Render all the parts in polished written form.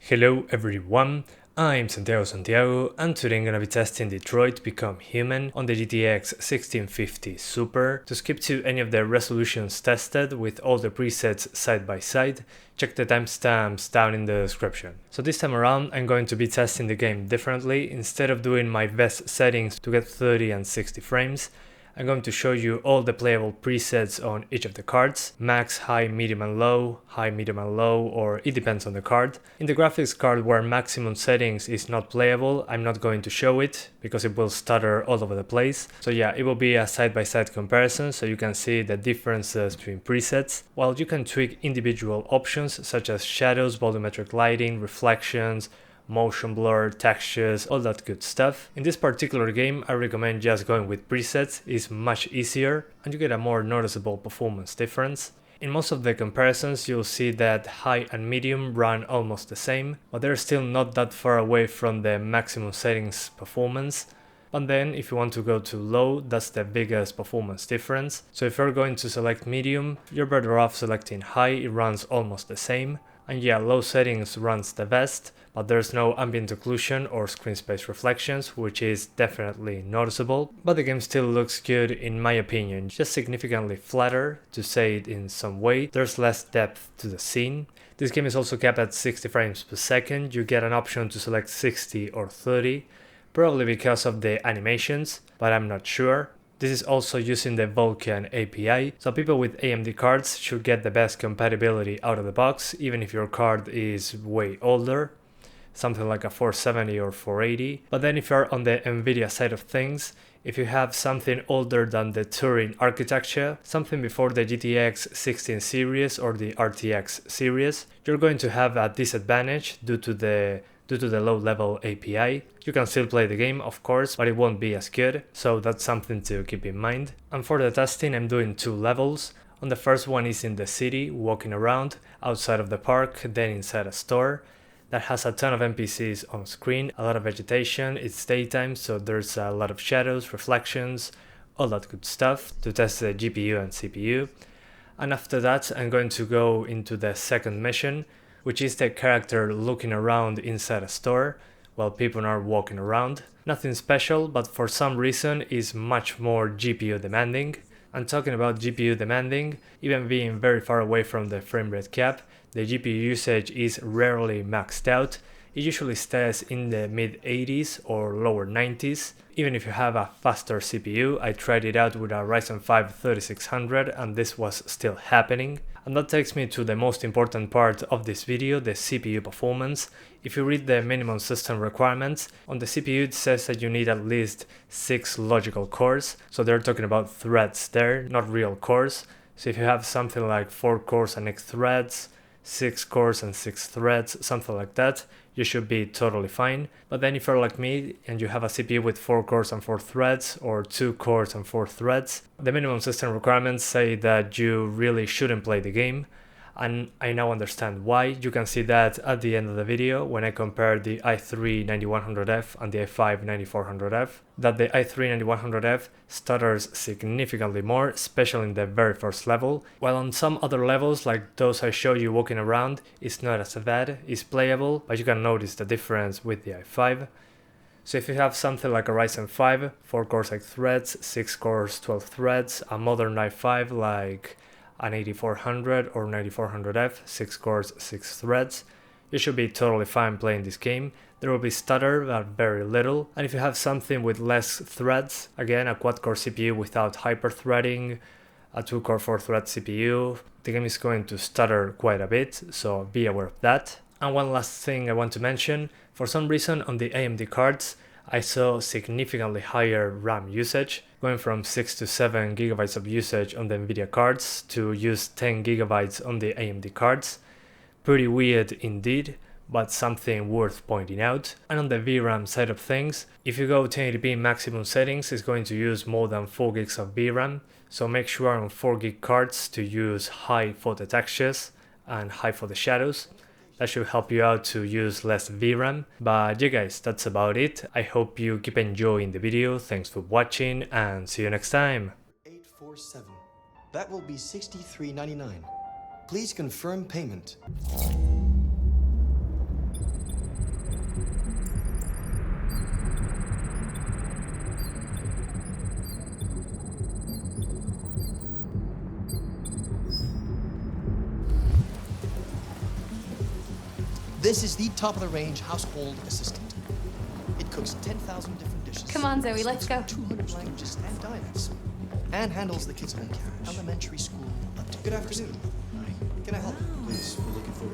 Hello everyone, I'm Santiago and today I'm gonna be testing Detroit Become Human on the GTX 1650 Super. To skip to any of the resolutions tested with all the presets side by side, check the timestamps down in the description. So this time around I'm going to be testing the game differently. Instead of doing my best settings to get 30 and 60 frames, I'm going to show you all the playable presets on each of the cards, max, high, medium and low, or it depends on the card. In the graphics card where maximum settings is not playable, I'm not going to show it because it will stutter all over the place. So yeah, it will be a side-by-side comparison so you can see the differences between presets, while you can tweak individual options such as shadows, volumetric lighting, reflections, motion blur, textures, all that good stuff. In this particular game, I recommend just going with presets. It's much easier and you get a more noticeable performance difference. In most of the comparisons, you'll see that high and medium run almost the same, but they're still not that far away from the maximum settings performance. And then if you want to go to low, that's the biggest performance difference. So if you're going to select medium, you're better off selecting high, it runs almost the same. And yeah, low settings runs the best, but there's no ambient occlusion or screen space reflections, which is definitely noticeable. But the game still looks good in my opinion, just significantly flatter, to say it in some way. There's less depth to the scene. This game is also capped at 60 frames per second. You get an option to select 60 or 30, probably because of the animations, but I'm not sure. This is also using the Vulkan API, so people with AMD cards should get the best compatibility out of the box, even if your card is way older, something like a 470 or 480. But then if you're on the NVIDIA side of things, if you have something older than the Turing architecture, something before the GTX 16 series or the RTX series, you're going to have a disadvantage due to the low-level API. You can still play the game, of course, but it won't be as good, so that's something to keep in mind. And for the testing, I'm doing 2 levels. On the first one is in the city, walking around, outside of the park, then inside a store. That has a ton of NPCs on screen, a lot of vegetation, it's daytime, so there's a lot of shadows, reflections, all that good stuff to test the GPU and CPU. And after that, I'm going to go into the second mission, which is the character looking around inside a store while people are walking around. Nothing special, but for some reason is much more GPU demanding. And talking about GPU demanding, even being very far away from the frame rate cap, the GPU usage is rarely maxed out. It usually stays in the mid 80s or lower 90s. Even if you have a faster CPU, I tried it out with a Ryzen 5 3600 and this was still happening. And that takes me to the most important part of this video, the CPU performance. If you read the minimum system requirements, on the CPU it says that you need at least 6 logical cores. So they're talking about threads there, not real cores. So if you have something like 4 cores and 8 threads, 6 cores and 6 threads, something like that, you should be totally fine. But then if you're like me and you have a CPU with 4 cores and 4 threads or 2 cores and 4 threads, the minimum system requirements say that you really shouldn't play the game. And I now understand why. You can see that at the end of the video when I compare the i3-9100F and the i5-9400F, that the i3-9100F stutters significantly more, especially in the very first level, while on some other levels like those I showed you walking around, it's not as bad, it's playable, but you can notice the difference with the i5. So if you have something like a Ryzen 5, 4 cores 8 threads, 6 cores 12 threads, a modern i5 like an 8400 or 9400F, 6 cores, 6 threads, you should be totally fine playing this game. There will be stutter, but very little. And if you have something with less threads, again a quad-core CPU without hyper-threading, a 2-core 4-thread CPU, the game is going to stutter quite a bit, so be aware of that. And one last thing I want to mention, for some reason on the AMD cards, I saw significantly higher RAM usage, going from 6 to 7 gigabytes of usage on the NVIDIA cards to use 10 gigabytes on the AMD cards. Pretty weird indeed, but something worth pointing out. And on the VRAM side of things, if you go 1080p maximum settings, it's going to use more than 4 gigs of VRAM, so make sure on 4 gig cards to use high for the textures and high for the shadows. That should help you out to use less VRAM. But yeah guys, that's about it. I hope you keep enjoying the video. Thanks for watching and see you next time. 847. That will be $63.99. Please confirm payment. This is the top-of-the-range household assistant. It cooks 10,000 different dishes. Come on, Zoe, let's go. 200 languages and dialects. And handles the kids' home care, elementary school up to. Good afternoon. Hi. Can I help you? Please, we're looking for.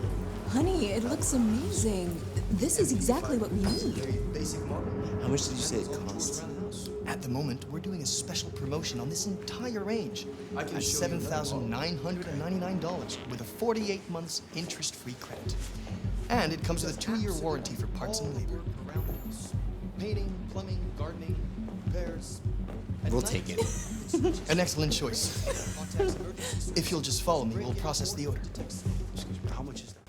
Honey, it looks amazing. This is exactly what we need. Very basic model. How much did you say it costs? At the moment, we're doing a special promotion on this entire range at $7,999 with a 48 months interest-free credit. And it comes with a 2-year warranty for parts and labor. Around the house. Painting, plumbing, gardening, repairs. We'll take it. An excellent choice. If you'll just follow me, we'll process the order. Excuse me, how much is that?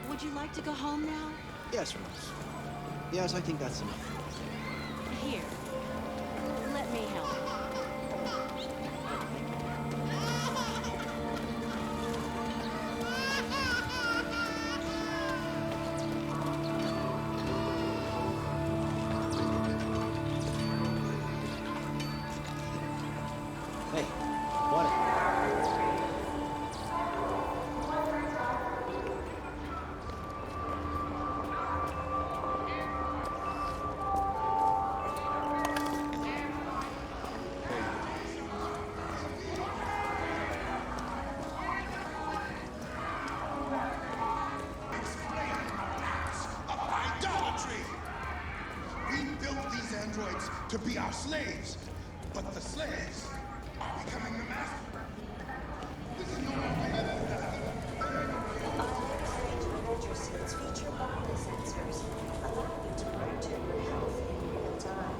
Would you like to go home now? Yes, Rose. Yes, I think that's enough. Here. Let me help. Hey, what? Idolatry! We built these androids to be our slaves, but the slaves are becoming the master. This is no longer Seats feature body sensors, allowing you to monitor your health in real time.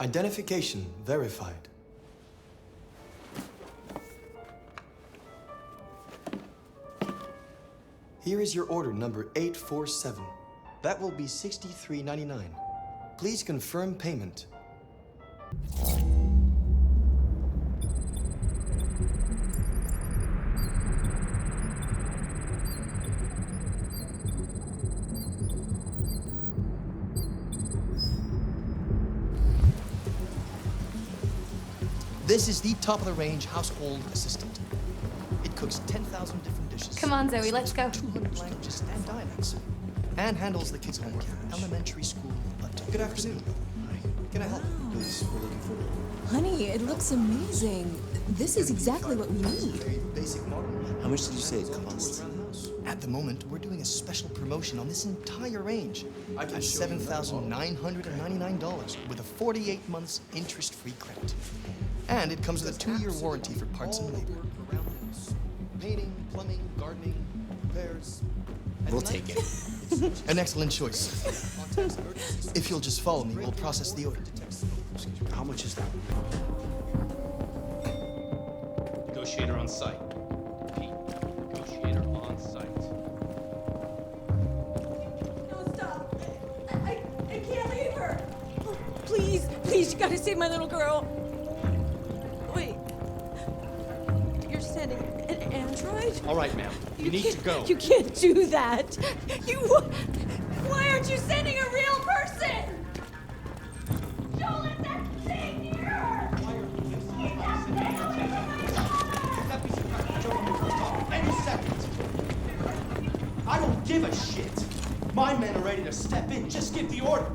Identification verified. Here is your order number 847. That will be $63.99. Please confirm payment. This is the top-of-the-range household assistant. It cooks 10,000 different dishes. Come on, Zoe, let's go. 200 languages and dialects. And handles the kids' home care, elementary school up to. Good afternoon. Hi. Can I help you? Please, we're looking for. Honey, it looks amazing. This is exactly what we need. Very basic model. How much did you say it costs? At the moment, we're doing a special promotion on this entire range at $7,999 with a 48 months interest-free credit. And it comes with a 2-year warranty for parts and labor. Around the house. Painting, plumbing, gardening, repairs. We'll take it. An excellent choice. If you'll just follow me, we'll process the order. Excuse me, how much is that? Negotiator on site. Repeat. Negotiator on site. No, stop. I can't leave her. Please, please, you gotta save my little girl. Wait. You're sending an android? All right, ma'am. You need to go. You can't do that. Why aren't you sending a real person? Joel, it's that thing here! Any second. I don't give a shit. My men are ready to step in. Just give the order.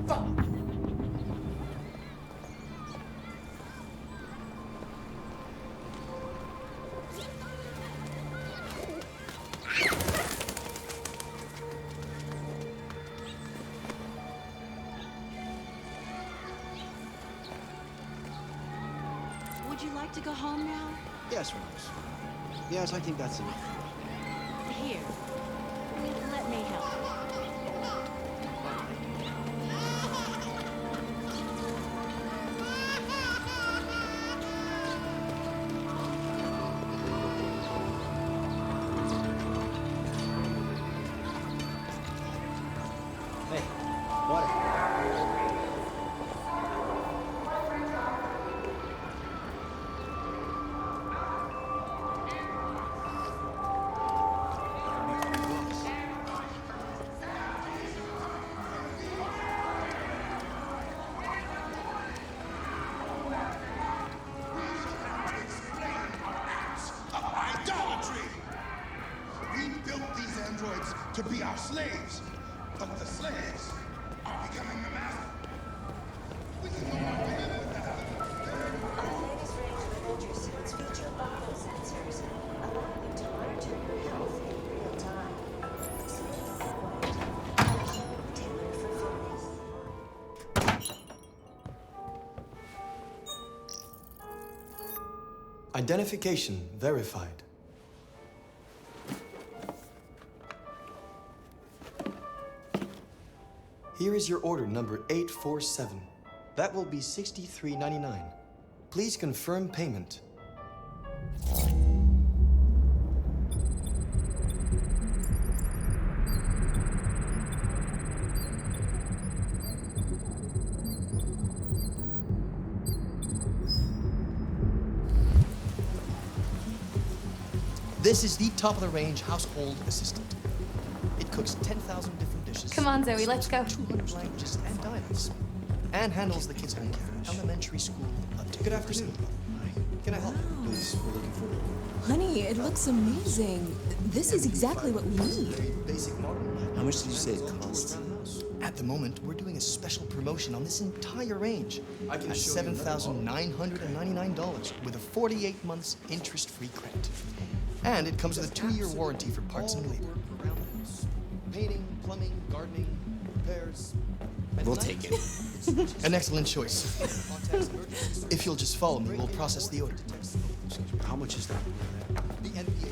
Fuck. Would you like to go home now? Yes, Rose. Yes, I think that's enough. Here. Let me help. androids to be our slaves, but the slaves are becoming the master. We can no longer live with that. Our latest range of adventure suits feature barcode sensors, allowing you to monitor your health in real time. Smooth and white, tailored for fitness. Identification verified. Here is your order number 847. That will be $63.99. Please confirm payment. This is the top-of-the-range household assistant. It cooks 10,000 different dishes. Come on, Zoe, let's go. 200 languages and dialects. And handles the kids' home care, elementary school up to... Good afternoon. Can I help you? Please, we're looking for... Honey, it looks amazing. This is exactly what we need. Very basic model. How much did you say it cost? At the moment, we're doing a special promotion on this entire range at $7,999 with a 48 months interest-free credit. And it comes with a 2-year warranty for parts and labor. Painting, plumbing, gardening, repairs. We'll take it. An excellent choice. If you'll just follow me, we'll process the order. How much is that? The NBA